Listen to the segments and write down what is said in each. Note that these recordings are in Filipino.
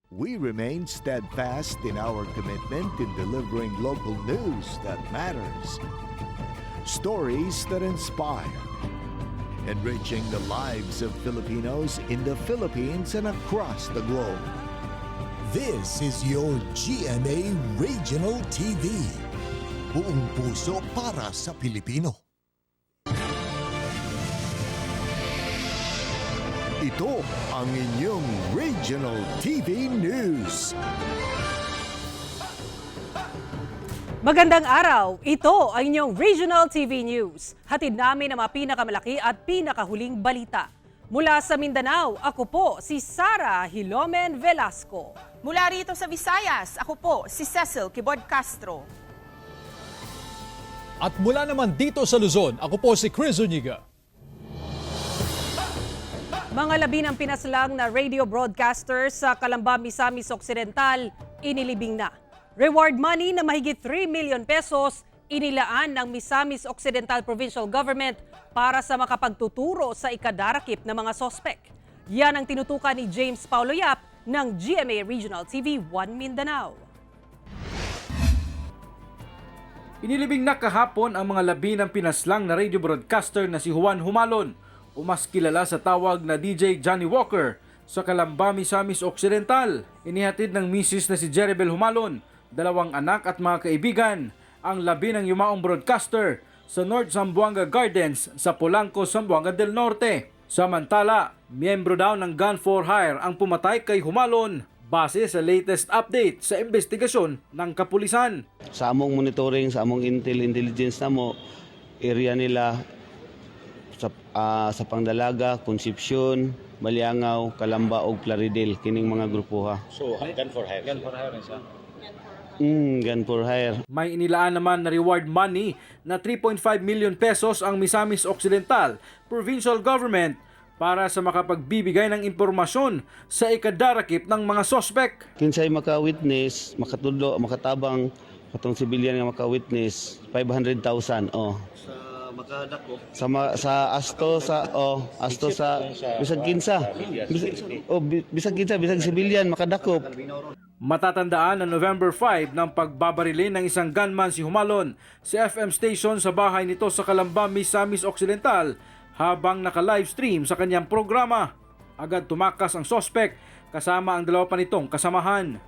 We remain steadfast in our commitment in delivering local news that matters. Stories that inspire. Enriching the lives of Filipinos in the Philippines and across the globe. This is your GMA Regional TV. Buong puso para sa Pilipino. Ito ang inyong Regional TV News. Magandang araw! Ito ang inyong Regional TV News. Hatid namin ang mga pinakamalaki at pinakahuling balita. Mula sa Mindanao, ako po si Sara Hilomen Velasco. Mula rito sa Visayas, ako po si Cecil Kibod Castro. At mula naman dito sa Luzon, ako po si Chris Zuniga. Mga labi ng pinaslang na radio broadcasters sa Calamba, Misamis Occidental, inilibing na. Reward money na mahigit 3 million pesos inilaan ng Misamis Occidental Provincial Government para sa makapagtuturo sa ikadarakip ng mga sospek. Yan ang tinutukan ni James Paulo Yap ng GMA Regional TV 1 Mindanao. Inilibing na kahapon ang mga labi ng pinaslang na radio broadcaster na si Juan Humalon o mas kilala sa tawag na DJ Johnny Walker sa Calamba, Misamis Occidental. Inihatid ng misis na si Jeribel Humalon, 2 anak at mga kaibigan, ang labi ng yumaong broadcaster sa North Zamboanga Gardens sa Polanco, Zamboanga del Norte. Samantala, miyembro daw ng Gun for Hire ang pumatay kay Humalon base sa latest update sa investigasyon ng kapulisan. Sa among monitoring, sa among intelligence na mo, area nila sa Pangdalaga, Concepcion, Maliangaw, Calamba ug Plaridel kining mga grupo ha. So, gun for hire. Gun for hire siya. Gun for hire. May inilaan naman na reward money na 3.5 million pesos ang Misamis Occidental Provincial Government para sa makapagbibigay ng impormasyon sa ikadarakip ng mga sospek. Kinsay maka-witness, makatudlo, makatabang katong civilian nga maka-witness, 500,000 sa asto sa bisag kinsa bisag civilian makadakop. Matatandaan na November 5 ng pagbabarilin ng isang gunman si Humalon sa FM station sa bahay nito sa Calamba, Misamis Occidental habang naka-livestream sa kanyang programa. Agad tumakas ang sospek kasama ang 2 pa nitong kasamahan.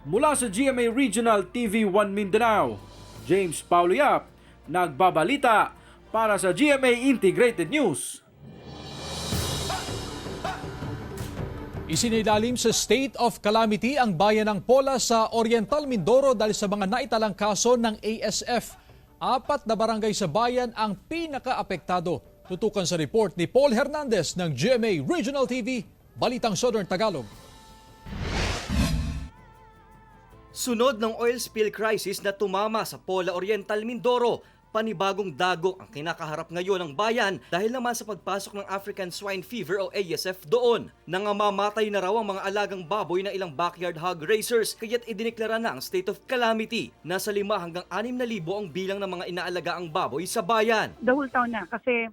Mula sa GMA Regional TV 1 Mindanao, James Paulo Yap, nagbabalita para sa GMA Integrated News. Isinilalim sa state of calamity ang bayan ng Pola sa Oriental Mindoro dahil sa mga naitalang kaso ng ASF. 4 na barangay sa bayan ang pinaka-apektado. Tutukan sa report ni Paul Hernandez ng GMA Regional TV, Balitang Southern Tagalog. Sunod ng oil spill crisis na tumama sa Pola Oriental Mindoro, panibagong dagok ang kinakaharap ngayon ng bayan dahil naman sa pagpasok ng African Swine Fever o ASF doon. Nangamamatay na raw ang mga alagang baboy ng ilang backyard hog raisers kaya't idineklara na ang state of calamity. Nasa 5 hanggang 6,000 ang bilang ng mga inaalagaang baboy sa bayan. The whole town na kasi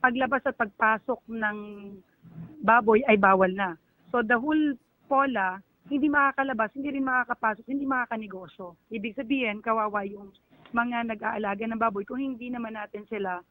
paglabas at pagpasok ng baboy ay bawal na. So the whole Pola, hindi makakalabas, hindi rin makakapasok, hindi makakanegosyo. Ibig sabihin, kawawa yung mga nag-aalaga ng baboy kung hindi naman natin sila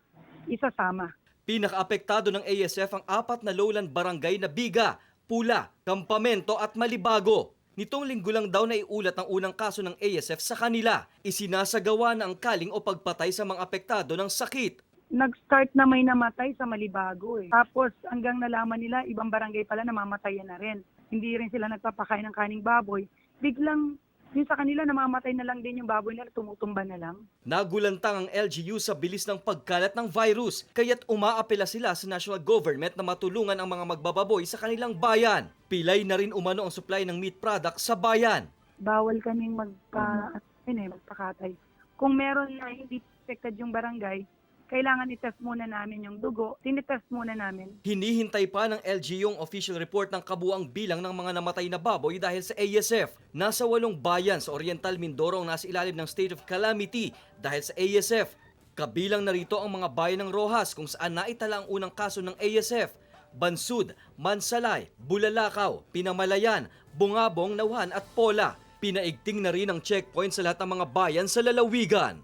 isasama. Pinaka-apektado ng ASF ang 4 na lowland barangay na Biga, Pula, Campamento at Malibago. Nitong linggo lang daw na iulat ang unang kaso ng ASF sa kanila. Isinasagawa na ang kaling o pagpatay sa mga apektado ng sakit. Nag-start na may namatay sa Malibago Tapos hanggang nalaman nila, ibang barangay pala namamatayan na rin. Hindi rin sila nagpapakain ng kaning baboy. Biglang yung sa kanila namamatay na lang din yung baboy nila, tumutumba na lang. Nagulantang ang LGU sa bilis ng pagkalat ng virus, kaya't umaapela sila sa national government na matulungan ang mga magbababoy sa kanilang bayan. Pilay na rin umano ang supply ng meat products sa bayan. Bawal kaming magpakatay. Kung meron na hindi affected yung barangay, kailangan i-test muna namin yung dugo. Tinitest muna namin. Hinihintay pa ng LGU yung official report ng kabuang bilang ng mga namatay na baboy dahil sa ASF. Nasa 8 bayan sa Oriental Mindoro ang nasa ilalim ng state of calamity dahil sa ASF. Kabilang na rito ang mga bayan ng Rojas kung saan naitala ang unang kaso ng ASF. Bansud, Mansalay, Bulalakaw, Pinamalayan, Bungabong, Nauhan at Pola. Pinaigting na rin ang checkpoint sa lahat ng mga bayan sa lalawigan.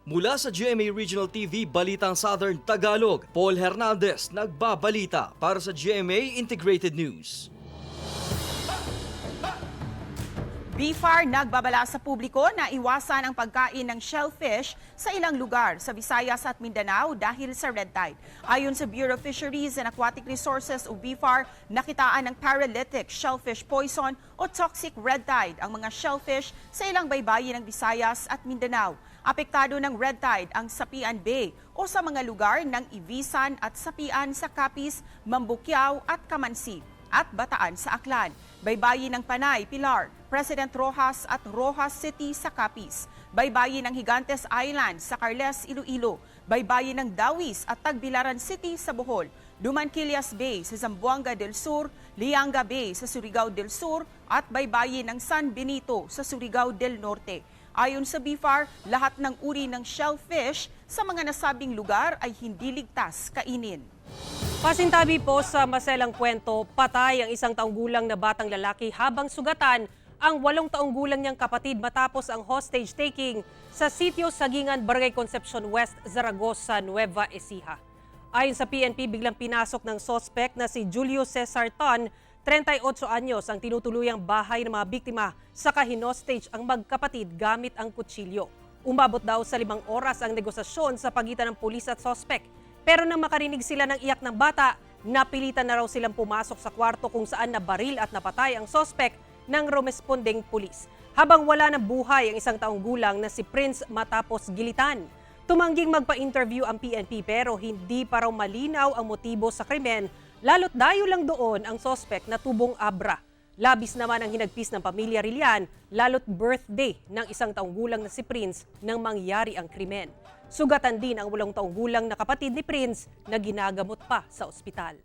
Mula sa GMA Regional TV, Balitang Southern Tagalog, Paul Hernandez nagbabalita para sa GMA Integrated News. BFAR nagbabala sa publiko na iwasan ang pagkain ng shellfish sa ilang lugar sa Visayas at Mindanao dahil sa red tide. Ayon sa Bureau of Fisheries and Aquatic Resources o BFAR, nakitaan ng paralytic shellfish poison o toxic red tide ang mga shellfish sa ilang baybayin ng Visayas at Mindanao. Apektado ng red tide ang Sapian Bay o sa mga lugar ng Ibisan at Sapian sa Capiz, Mambukyao at Kamansi at Bataan sa Aklan. Baybayin ng Panay, Pilar, President Roxas at Roxas City sa Capiz. Baybayin ng Gigantes Island sa Carles, Iloilo. Baybayin ng Dawis at Tagbilaran City sa Bohol. Dumanquillas Bay sa Zamboanga del Sur, Lianga Bay sa Surigao del Sur at baybayin ng San Benito sa Surigao del Norte. Ayon sa BFAR, lahat ng uri ng shellfish sa mga nasabing lugar ay hindi ligtas kainin. Pasintabi po sa maselang kwento, patay ang 1 taong gulang na batang lalaki habang sugatan ang 8 taong gulang niyang kapatid matapos ang hostage taking sa sitio Sagingan, Barangay Concepcion West, Zaragoza, Nueva Ecija. Ayon sa PNP, biglang pinasok ng suspect na si Julio Cesar Ton, 38 anyos, ang tinutuluyang bahay ng mga biktima saka hinostage ang magkapatid gamit ang kutsilyo. Umabot daw sa 5 oras ang negosasyon sa pagitan ng pulis at suspect. Pero nang makarinig sila ng iyak ng bata, napilitan na raw silang pumasok sa kwarto kung saan nabaril at napatay ang suspect ng rumesponding pulis. Habang wala ng buhay ang 1 taong gulang na si Prince matapos gilitan. Tumangging magpa-interview ang PNP pero hindi pa raw malinaw ang motibo sa krimen, lalo't dayo lang doon ang suspect na tubong abra. Labis naman ang hinagpis ng pamilya Rillan, lalo't birthday ng 1 taong gulang na si Prince nang mangyari ang krimen. Sugatan din ang 8 taong gulang na kapatid ni Prince na ginagamot pa sa ospital.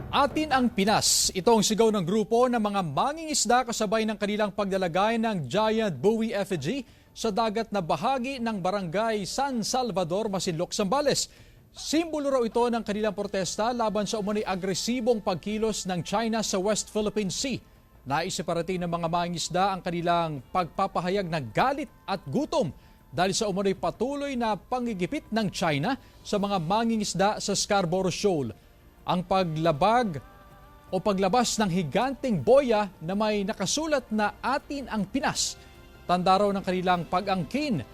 Atin ang Pinas. Ito ang sigaw ng grupo ng mga mangingisda kasabay ng kanilang paglalagay ng giant buoy effigy sa dagat na bahagi ng barangay San Salvador, Masinloc, Zambales. Simbolo raw ito ng kanilang protesta laban sa umano'y agresibong pagkilos ng China sa West Philippine Sea. Naisiparating ng mga mangingisda ang kanilang pagpapahayag ng galit at gutom dahil sa umano'y patuloy na panggigipit ng China sa mga mangingisda sa Scarborough Shoal. Ang paglabas ng higanting boya na may nakasulat na Atin ang Pinas, tanda raw ng kanilang pag-angkin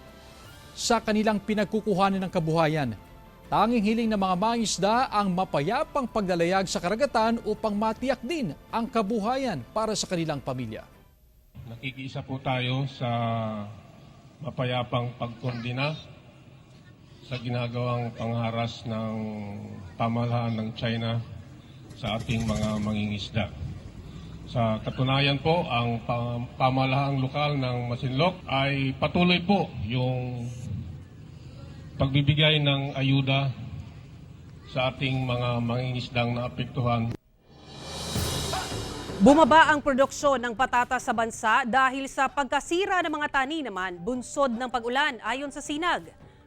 sa kanilang pinagkukuhanan ng kabuhayan. Tanging hiling ng mga mangingisda ang mapayapang paglalayag sa karagatan upang matiyak din ang kabuhayan para sa kanilang pamilya. Nakikiisa po tayo sa mapayapang pagkondina sa ginagawang pangharas ng pamahalaan ng China sa ating mga mangingisda. Sa katunayan po, ang pamahalaang lokal ng Masinloc ay patuloy po yung pagbibigay ng ayuda sa ating mga mangingisdang naapektuhan. Bumaba ang produksyon ng patatas sa bansa dahil sa pagkasira ng mga taniman bunsod ng pag-ulan ayon sa Sinag.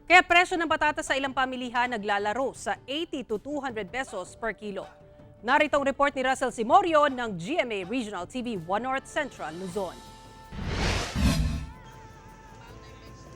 Kaya presyo ng patatas sa ilang pamilihan naglalaro sa 80 to 200 pesos per kilo. Narito ang report ni Russell Simorio ng GMA Regional TV 1 North Central, Luzon.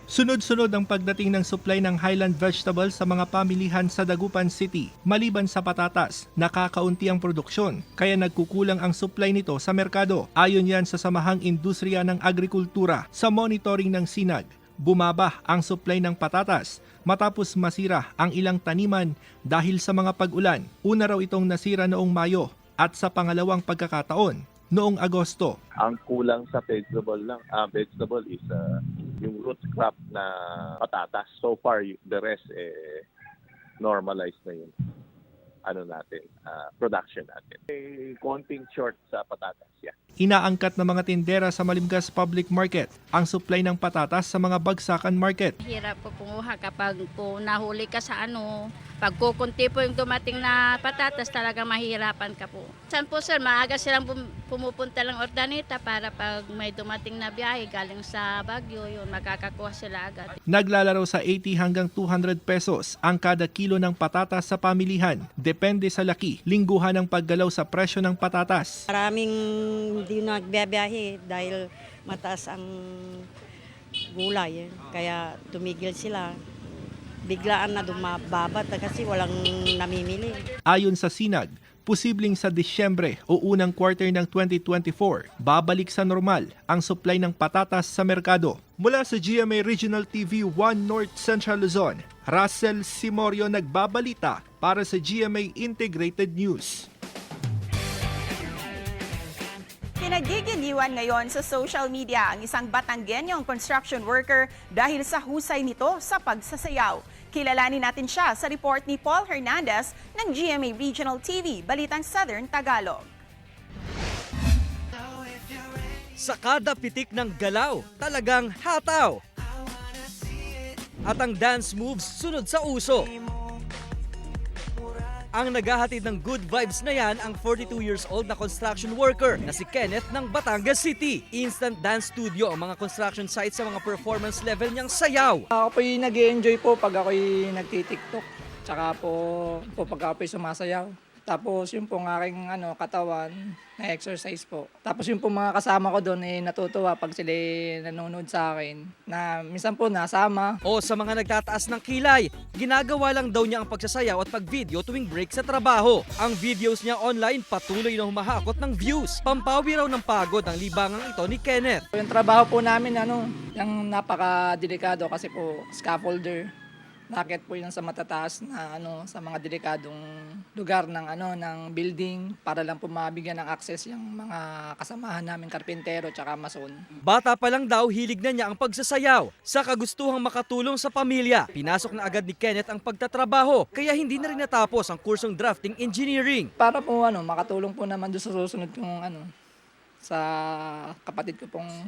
Sunod-sunod ang pagdating ng supply ng highland vegetables sa mga pamilihan sa Dagupan City. Maliban sa patatas, nakakaunti ang produksyon, kaya nagkukulang ang supply nito sa merkado. Ayon yan sa Samahang Industriya ng Agrikultura sa monitoring ng Sinag. Bumaba ang supply ng patatas matapos masira ang ilang taniman dahil sa mga pag-ulan. Una raw itong nasira noong Mayo at sa pangalawang pagkakataon noong Agosto. Ang kulang sa vegetable is yung root crop na patatas. So far, the rest normalized na yung production natin. Konting short sa patatas, yeah. Inaangkat ng mga tindera sa Malimgas Public Market ang supply ng patatas sa mga bagsakan market. Hirap po kumuha kapag po nahuli ka sa pag kukunti po yung dumating na patatas, talaga mahirapan ka po. Saan po sir, maaga silang pumupunta lang Ordaneta para pag may dumating na biyahe galing sa Baguio, yun, makakakuha sila agad. Naglalaro sa 80 hanggang 200 pesos ang kada kilo ng patatas sa pamilihan. Depende sa laki, lingguhan ang paggalaw sa presyo ng patatas. Maraming hindi nagbiyahe dahil mataas ang gulay. Kaya tumigil sila. Biglaan na dumababat kasi walang namimili. Ayon sa Sinag, posibleng sa Disyembre o unang quarter ng 2024, babalik sa normal ang supply ng patatas sa merkado. Mula sa GMA Regional TV 1 North Central Luzon, Russell Simorio nagbabalita para sa GMA Integrated News. Pinagigiliwan ngayon sa social media ang isang Batanggenyong construction worker dahil sa husay nito sa pagsasayaw. Kilalanin natin siya sa report ni Paul Hernandez ng GMA Regional TV, Balitang Southern Tagalog. Sa kada pitik ng galaw, talagang hataw. At ang dance moves sunod sa uso. Ang naghahatid ng good vibes na yan ang 42 years old na construction worker na si Kenneth ng Batangas City. Instant dance studio ang mga construction sites sa mga performance level niyang sayaw. Ako po'y nag-enjoy po pag ako'y nagtitiktok. Tsaka po pag ako'y sumasayaw. Tapos yung pong aking katawan na exercise po. Tapos yung pong mga kasama ko doon natutuwa pag sila nanonood sa akin na minsan po nasama. O sa mga nagtataas ng kilay, ginagawa lang daw niya ang pagsasayaw at pag-video tuwing break sa trabaho. Ang videos niya online patuloy na humahakot ng views. Pampawi raw ng pagod ang libangang ito ni Kenneth. Yung trabaho po namin yung napaka-delikado kasi po scaffolder. Nakit po yun sa matataas na sa mga delikadong lugar ng building para lang po mabigyan ng access yung mga kasamahan namin karpintero tsaka mason. Bata pa lang daw hilig na niya ang pagsasayaw. Sa kagustuhang makatulong sa pamilya, pinasok na agad ni Kenneth ang pagtatrabaho kaya hindi na rin natapos ang kursong drafting engineering. Para po makatulong po naman doon sa susunod kong sa kapatid ko pong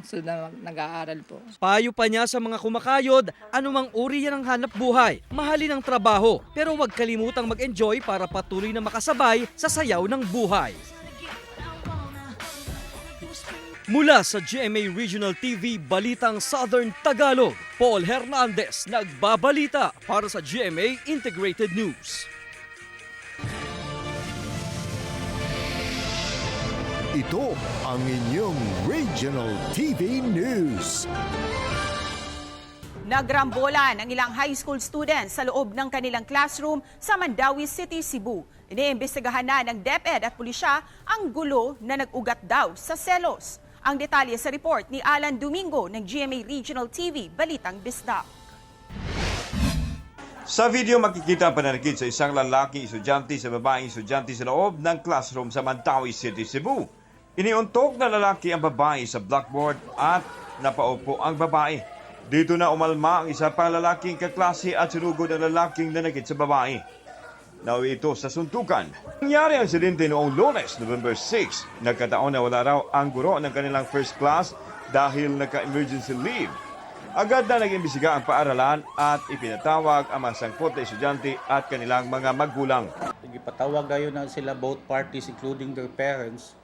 nag-aaral po. Payo pa niya sa mga kumakayod, anumang uri yan ang hanap buhay. Mahalin ang trabaho, pero huwag kalimutang mag-enjoy para patuloy na makasabay sa sayaw ng buhay. Mula sa GMA Regional TV, Balitang Southern Tagalog, Paul Hernandez nagbabalita para sa GMA Integrated News. Ito ang inyong Regional TV News. Nagrambola ng ilang high school students sa loob ng kanilang classroom sa Mandawi City, Cebu. Iniimbestigahan na ng DepEd at pulisya ang gulo na nag-ugat daw sa selos. Ang detalye sa report ni Alan Domingo ng GMA Regional TV, Balitang Bisdak. Sa video makikita ang pananakit sa isang lalaking estudyante sa babaeng estudyante sa loob ng classroom sa Mandawi City, Cebu. Iniuntok na lalaki ang babae sa blackboard at napaupo ang babae. Dito na umalma ang isa pang lalaking kaklase at sinugod ang lalaking nanakit sa babae. Nauwi ito sa suntukan. Nangyari ang insidente noong Lunes, November 6. Nagkataon na wala raw ang guro ng kanilang first class dahil naka-emergency leave. Agad na nag-imbestiga ang paaralan at ipinatawag ang mga sangkot na estudyante at kanilang mga magulang. Ipatawag dayon na sila both parties including their parents.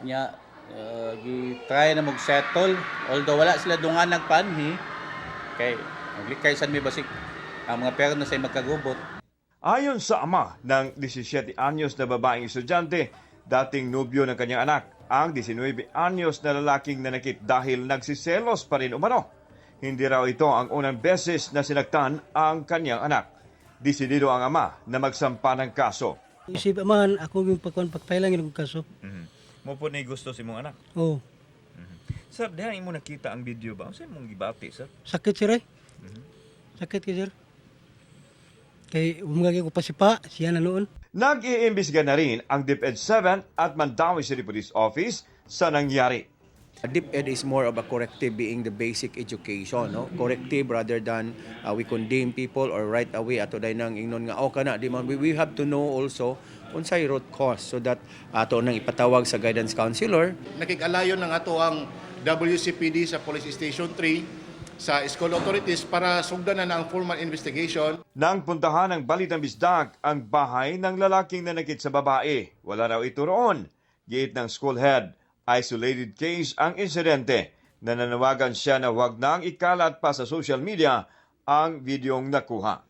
Nya try na mag-settle although wala sila dungan nagpanhi kay maglikay san may basik ang mga parents na say magkagubot. Ayon sa ama ng 17 anyos na babaeng estudyante, dating nobyo ng kanyang anak, ang 19 anyos na lalaking nanakit dahil nagsiselos pa rin umano. Hindi raw ito ang unang beses na sinaktan ang kanyang anak. Desidido ang ama na magsampa ng kaso. Isip man ako yung pagpailang yung kaso. Mo po na gusto si mong anak? Oo. Sir, diyan mo nakita ang video ba? Saan mong gibati, sir? Sakit sir eh. Sakit ka sir. Kaya umagay ko pa siya na noon. Nag-iimbestiga na rin ang DepEd 7 at Mandawi City Police Office sa nangyari. DepEd is more of a corrective, being the basic education, no? Corrective rather than we condemn people or right away ato day nang ingnon nga kana di man. We have to know also unsay root cause so that ato nang ipatawag sa guidance counselor. Nakikalayon ng ato ang WCPD sa Police Station 3 sa school authorities para sugdanan na ang formal investigation. Nang puntahan ng Balitang Bisdak ang bahay ng lalaking nanakit sa babae, wala raw ito roon. Giit ng school head, isolated case ang insidente. Nananawagan siya na huwag nang ikalat pa sa social media ang videong nakuha.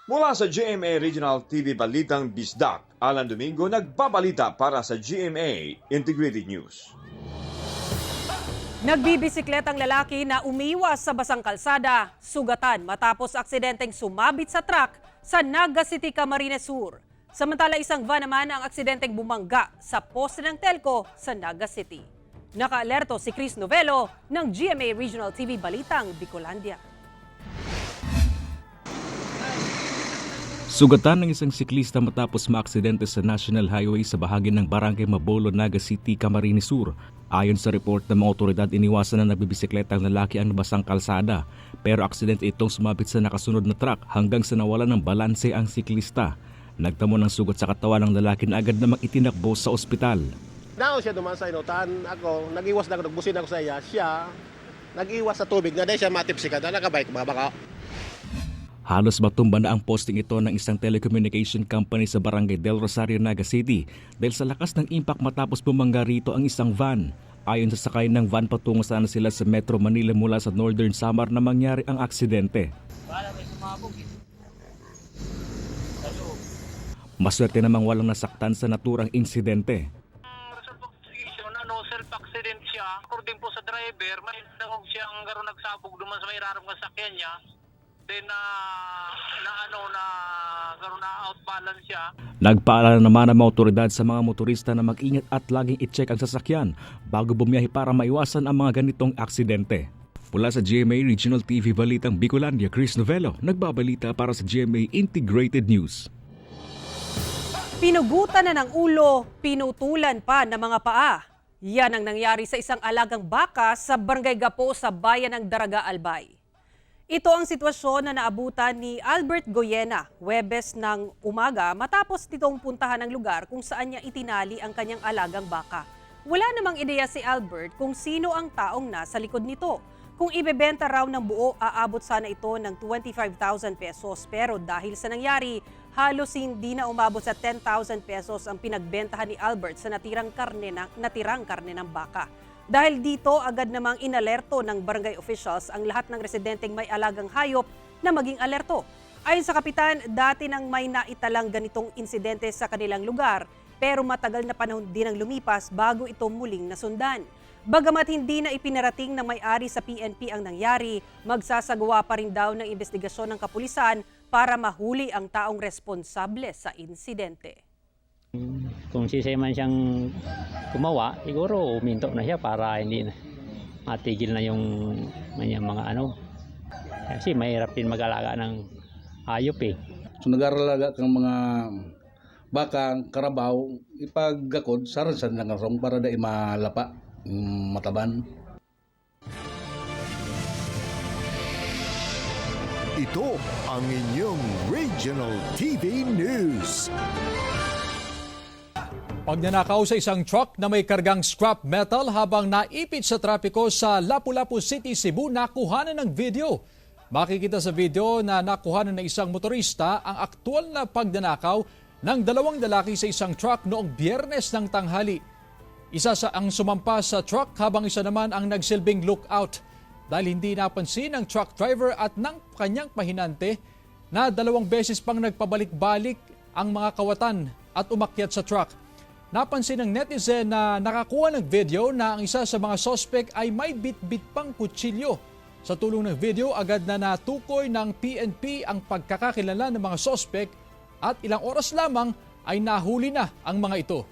Mula sa GMA Regional TV Balitang Bisdak, Alan Domingo nagbabalita para sa GMA Integrated News. Nagbibisikletang lalaki na umiwas sa basang kalsada, sugatan matapos aksidenteng sumabit sa truck sa Naga City, Camarines Sur. Samantala isang van naman ang aksidenteng bumangga sa poste ng telco sa Naga City. Nakaalerto si Chris Novelo ng GMA Regional TV Balitang Bicolandia. Sugatan ng isang siklista matapos maaksidente sa National Highway sa bahagi ng Barangay Mabolo, Naga City, Camarines Sur. Ayon sa report ng mga otoridad, iniwasan na nagbibisikletang lalaki ang nabasang kalsada. Pero aksidente itong sumabit sa nakasunod na truck hanggang sa nawalan ng balanse ang siklista. Nagtamo ng sugat sa katawan ng lalaki na agad namang itinakbo sa ospital. Nao siya duman sa inutan. Ako, nag-iwas na ako, nagbusin ako sa iya. Siya, nag-iwas sa tubig na dahil siya matipsikan na nakabike babaka. Halos matumba na ang posting ito ng isang telecommunication company sa Barangay Del Rosario, Naga City dahil sa lakas ng impact matapos bumangga rito ang isang van. Ayon sa sakay ng van, patungo sana sila sa Metro Manila mula sa Northern Samar na mangyari ang aksidente. Maswerte namang walang nasaktan sa naturang insidente. Self-accident siya. According po sa driver, may nagong siyang garo nagsabog duman sa may rarong sasakyan niya. Then outbalance siya. Nagpaalala naman ang mga otoridad sa mga motorista na mag-ingat at laging i-check ang sasakyan bago bumiyahe para maiwasan ang mga ganitong aksidente. Mula sa GMA Regional TV Balitang Bicolandia, Chris Novelo, nagbabalita para sa GMA Integrated News. Pinugutan na ng ulo, pinutulan pa ng mga paa. Yan ang nangyari sa isang alagang baka sa Barangay Gapo sa bayan ng Daraga, Albay. Ito ang sitwasyon na naabutan ni Albert Goyena, Huwebes ng umaga matapos nitong puntahan ang lugar kung saan niya itinali ang kanyang alagang baka. Wala namang ideya si Albert kung sino ang taong nasa likod nito. Kung ibebenta raw ng buo, aabot sana ito ng 25,000 pesos. Pero dahil sa nangyari, halos hindi na umabot sa 10,000 pesos ang pinagbentahan ni Albert sa natirang karne ng baka. Dahil dito, agad namang inalerto ng barangay officials ang lahat ng residenteng may alagang hayop na maging alerto. Ayon sa kapitan, dati nang may naitalang ganitong insidente sa kanilang lugar, pero matagal na panahon din ang lumipas bago ito muling nasundan. Bagamat hindi na ipinarating ng may-ari sa PNP ang nangyari, magsasagawa pa rin daw ng investigasyon ng kapulisan para mahuli ang taong responsable sa insidente. Kung sisay man siyang gumawa, siguro uminto na siya para hindi na matigil na yung mga ano. Kasi mahirap din mag-alaga ng hayop eh. So nag-aralaga kang mga baka, karabaw, ipagakod, saransan lang ang para da malapa, mataban. Ito ang inyong Regional TV News. Pagnanakaw sa isang truck na may kargang scrap metal habang naipit sa trapiko sa Lapu-Lapu City, Cebu, nakuhanan ng video. Makikita sa video na nakuhanan ng isang motorista ang aktual na pagnanakaw ng dalawang lalaki sa isang truck noong Biyernes ng tanghali. Isa sa ang sumampas sa truck habang isa naman ang nagsilbing lookout dahil hindi napansin ng truck driver at ng kanyang pahinante na dalawang beses pang nagpabalik-balik ang mga kawatan at umakyat sa truck. Napansin ng netizen na nakakuha ng video na ang isa sa mga sospek ay may bit-bit pang kutsilyo. Sa tulong ng video, agad na natukoy ng PNP ang pagkakakilala ng mga sospek at ilang oras lamang ay nahuli na ang mga ito.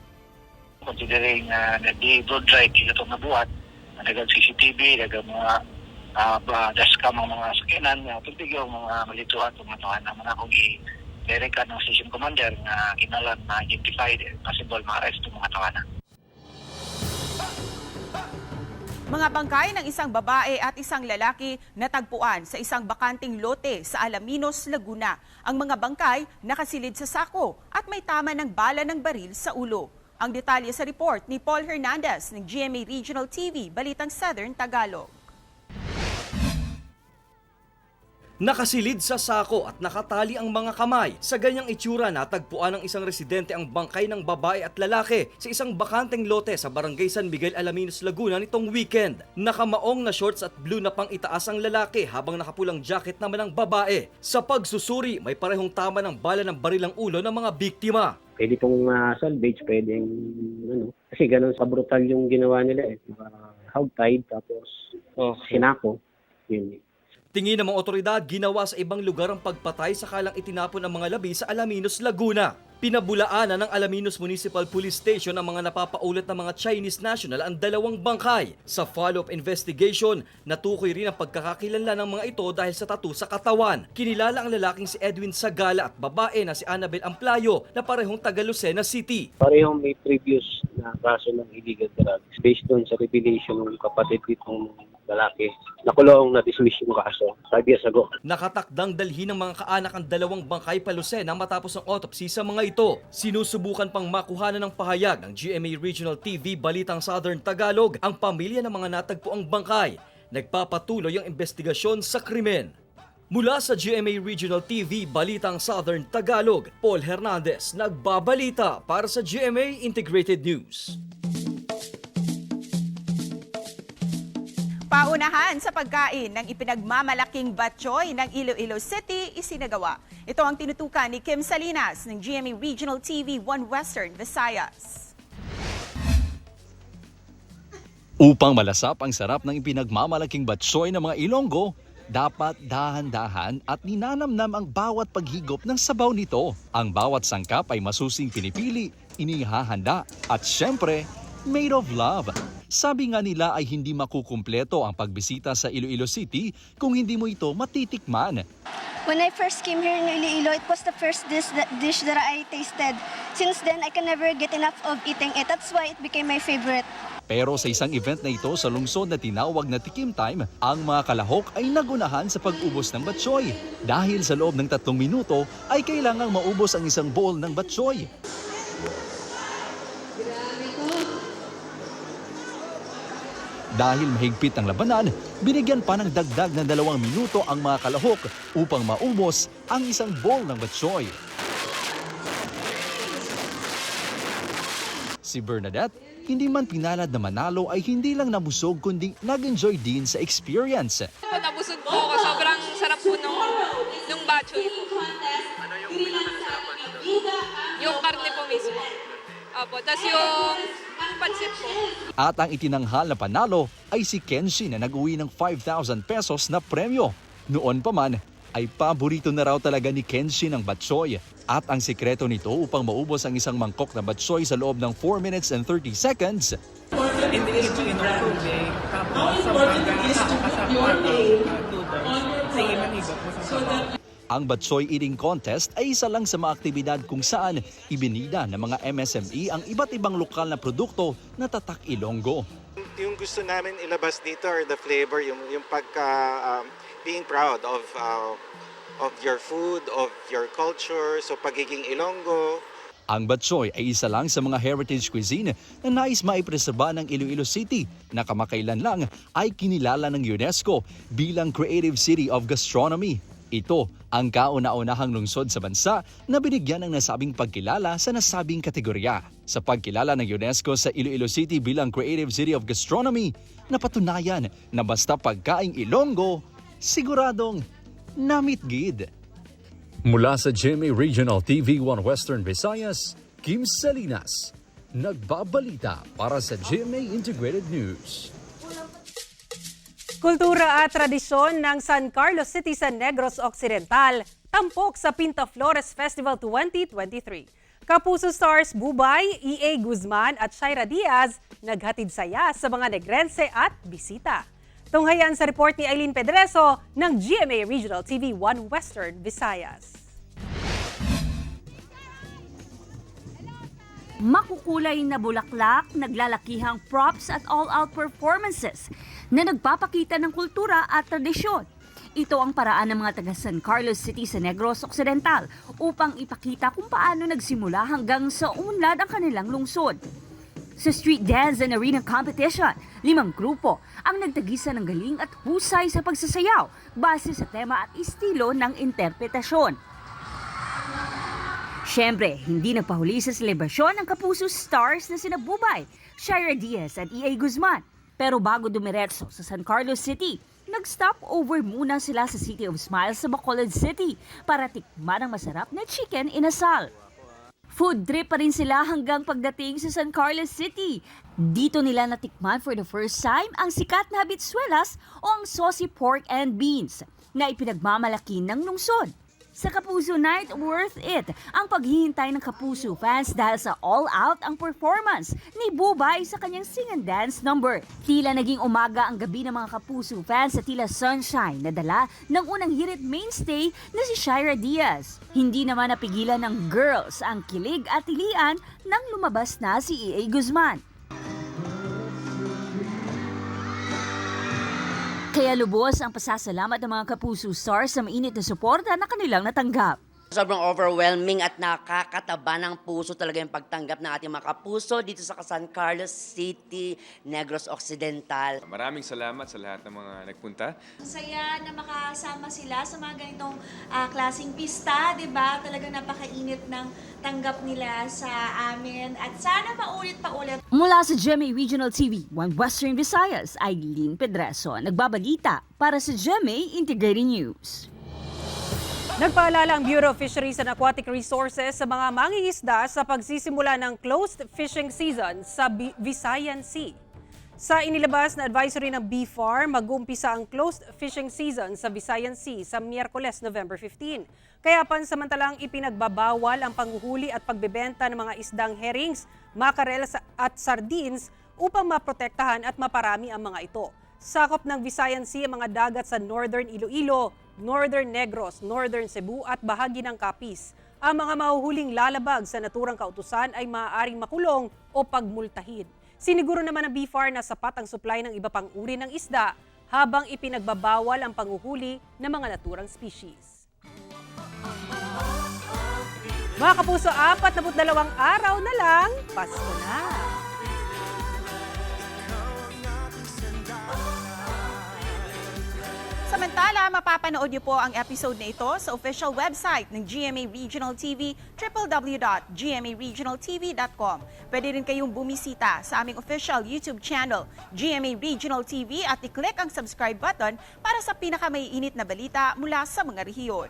Considering na di-road ride ito nabuhat, nagag CCTV, nagag mga dashcam ang mga sakinan, tubig yung mga malituhan, tumatuhan naman akong direct ng station commander na kinalan na identified possible ma-arrest ng mga tawanan. Mga bangkay ng isang babae at isang lalaki natagpuan sa isang bakanting lote sa Alaminos, Laguna. Ang mga bangkay nakasilid sa sako at may tama ng bala ng baril sa ulo. Ang detalye sa report ni Paul Hernandez ng GMA Regional TV, Balitang Southern Tagalog. Nakasilid sa sako at nakatali ang mga kamay. Sa ganyang itsura, natagpuan ng isang residente ang bangkay ng babae at lalaki sa isang bakanteng lote sa Barangay San Miguel, Alaminos, Laguna nitong weekend. Nakamaong na shorts at blue na pang itaas ang lalaki habang nakapulang jacket naman ang babae. Sa pagsusuri, may parehong tama ng bala ng baril ang ulo ng mga biktima. Pwede pong salvage, pwedeng kasi ganun sa brutal yung ginawa nila hog-tied tapos sinako. Yun. Tingin ng mga otoridad, ginawa sa ibang lugar ang pagpatay sakalang itinapon ang mga labi sa Alaminos, Laguna. Pinabulaanan ng Alaminos Municipal Police Station ang mga napapaulat na mga Chinese national ang dalawang bangkay. Sa follow-up investigation, natukoy rin ang pagkakakilala ng mga ito dahil sa tattoo sa katawan. Kinilala ang lalaking si Edwin Sagala at babae na si Annabel Amplayo na parehong taga Lucena City. Parehong may previous na kaso ng illegal drugs based on sa revelation ng kapatid nitong lalaki. Nakulong na dismiss yung kaso 5 years ago. Nakatakdang dalhin ng mga kaanak ang dalawang bangkay pa Lucena matapos ang autopsy sa mga ito. Sinusubukan pang makuhanan ng pahayag ng GMA Regional TV Balitang Southern Tagalog ang pamilya ng mga natagpuang bangkay. Nagpapatuloy ang investigasyon sa krimen. Mula sa GMA Regional TV Balitang Southern Tagalog, Paul Hernandez nagbabalita para sa GMA Integrated News. Paunahan sa pagkain ng ipinagmamalaking batchoy ng Iloilo City isinagawa. Ito ang tinutukan ni Kim Salinas ng GMA Regional TV 1 Western Visayas. Upang malasap ang sarap ng ipinagmamalaking batchoy ng mga Ilonggo, dapat dahan-dahan at ninanamnam ang bawat paghigop ng sabaw nito. Ang bawat sangkap ay masusing pinipili, inihahanda at syempre, made of love. Sabi nga nila ay hindi makukumpleto ang pagbisita sa Iloilo City kung hindi mo ito matitikman. When I first came here in Iloilo, it was the first dish that I tasted. Since then, I can never get enough of eating it. That's why it became my favorite. Pero sa isang event na ito sa lungsod na tinawag na Tikim Time, ang mga kalahok ay nagunahan sa pag-ubos ng batchoy. Dahil sa loob ng 3 minuto ay kailangang maubos ang isang bowl ng batchoy. Dahil mahigpit ang labanan, binigyan pa ng dagdag na 2 minuto ang mga kalahok upang maubos ang isang bowl ng batchoy. Si Bernadette, hindi man pinalad na manalo ay hindi lang nabusog kundi nag-enjoy din sa experience. Nabusog po ako. Sobrang sarap po nung batchoy po. Ano yung pinakasarapan nito? Yung karne po mismo. Opo. Tapos yung pansit po. At ang itinanghal na panalo ay si Kenshi na nag-uwi ng 5,000 pesos na premyo. Noon pa man ay paborito na raw talaga ni Kenshi ng batchoy. At ang sikreto nito upang maubos ang isang mangkok na batchoy sa loob ng 4 minutes and 30 seconds. Hindi ito inutubig. Tapos sa baga, kasama noodles. Sige, manibot mo sa sabaw. Ang batchoy eating contest ay isa lang sa mga aktibidad kung saan ibinida ng mga MSME ang iba't ibang lokal na produkto na tatak Ilonggo. Yung gusto namin ilabas dito are the flavor, yung pagka being proud of your food, of your culture, so pagiging Ilonggo. Ang batchoy ay isa lang sa mga heritage cuisine na nais maipreserba ng Iloilo City na kamakailan lang ay kinilala ng UNESCO bilang Creative City of Gastronomy. Ito ang kauna-unahang lungsod sa bansa na binigyan ng nasabing pagkilala sa nasabing kategorya. Sa pagkilala ng UNESCO sa Iloilo City bilang Creative City of Gastronomy, napatunayan na basta pagkaing Ilonggo, siguradong namitgid. Mula sa GMA Regional TV 1 Western Visayas, Kim Salinas, nagbabalita para sa GMA Integrated News. Kultura at tradisyon ng San Carlos City sa Negros Occidental, tampok sa Pinta Flores Festival 2023. Kapuso stars Bubay, E.A. Guzman at Shaira Diaz naghatid saya sa mga Negrense at bisita. Tunghayan sa report ni Aileen Pedreso ng GMA Regional TV 1 Western Visayas. Makukulay na bulaklak, naglalakihang props at all-out performances na nagpapakita ng kultura at tradisyon. Ito ang paraan ng mga taga San Carlos City sa Negros Occidental upang ipakita kung paano nagsimula hanggang sa umunlad ang kanilang lungsod. Sa street dance and arena competition, 5 grupo ang nagtagisa ng galing at husay sa pagsasayaw base sa tema at estilo ng interpretasyon. Siyempre, hindi nagpahuli sa selebrasyon ng Kapuso stars na sina Bubay, Shira Diaz at E.A. Guzman. Pero bago dumiretso sa San Carlos City, nag-stop over muna sila sa City of Smiles sa Bacolod City para tikman ang masarap na chicken inasal. Food trip pa rin sila hanggang pagdating sa San Carlos City. Dito nila natikman for the first time ang sikat na habitsuelas o ang saucy pork and beans na ipinagmamalaki ng lungsod. Sa Kapuso Night, worth it ang paghihintay ng Kapuso fans dahil sa all-out ang performance ni Bubay sa kanyang sing and dance number. Tila naging umaga ang gabi ng mga Kapuso fans sa tila sunshine na dala ng unang hirit mainstay na si Shira Diaz. Hindi naman napigilan ng girls ang kilig at tilian nang lumabas na si E.A. Guzman. Kaya lubos ang pasasalamat ng mga Kapuso stars sa mainit na suporta na kanilang natanggap. Sobrang overwhelming at nakakataba ng puso talaga yung pagtanggap ng ating mga Kapuso dito sa San Carlos City, Negros Occidental. Maraming salamat sa lahat ng mga nagpunta. Saya na makasama sila sa mga ganitong klaseng pista, di ba? Talagang napakainit ng tanggap nila sa amin at sana paulit pa ulit. Mula sa GMA Regional TV, One Western Visayas, Aileen Pedreso, nagbabalita para sa GMA Integrated News. Nagpaalala ang Bureau of Fisheries and Aquatic Resources sa mga mangingisda sa pagsisimula ng closed fishing season sa Visayan Sea. Sa inilabas na advisory ng BFAR, mag-uumpisa ang closed fishing season sa Visayan Sea sa Miyerkules, November 15. Kaya pansamantalang ipinagbabawal ang panghuhuli at pagbebenta ng mga isdang herrings, mackerel at sardines upang maprotektahan at maparami ang mga ito. Sakop ng Visayan Sea ang mga dagat sa Northern Iloilo, Northern Negros, Northern Cebu at bahagi ng Capiz. Ang mga mahuhuling lalabag sa naturang kautusan ay maaaring makulong o pagmultahin. Siniguro naman ng BFAR na sapat ang supply ng iba pang uri ng isda habang ipinagbabawal ang panghuhuli ng mga naturang species. Mga Kapuso, 42 araw na lang, Pasko na! Samantala, mapapanood niyo po ang episode na ito sa official website ng GMA Regional TV, www.gmaregionaltv.com. Pwede rin kayong bumisita sa aming official YouTube channel, GMA Regional TV, at i-click ang subscribe button para sa pinakamaiinit na balita mula sa mga rehiyon.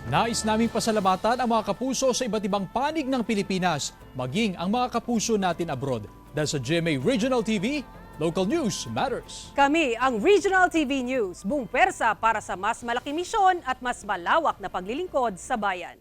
Nais naming pasalamatan ang mga Kapuso sa iba't ibang panig ng Pilipinas, maging ang mga Kapuso natin abroad. Dahil sa GMA Regional TV, Local News Matters. Kami ang Regional TV News, buong pwersa para sa mas malaking misyon at mas malawak na paglilingkod sa bayan.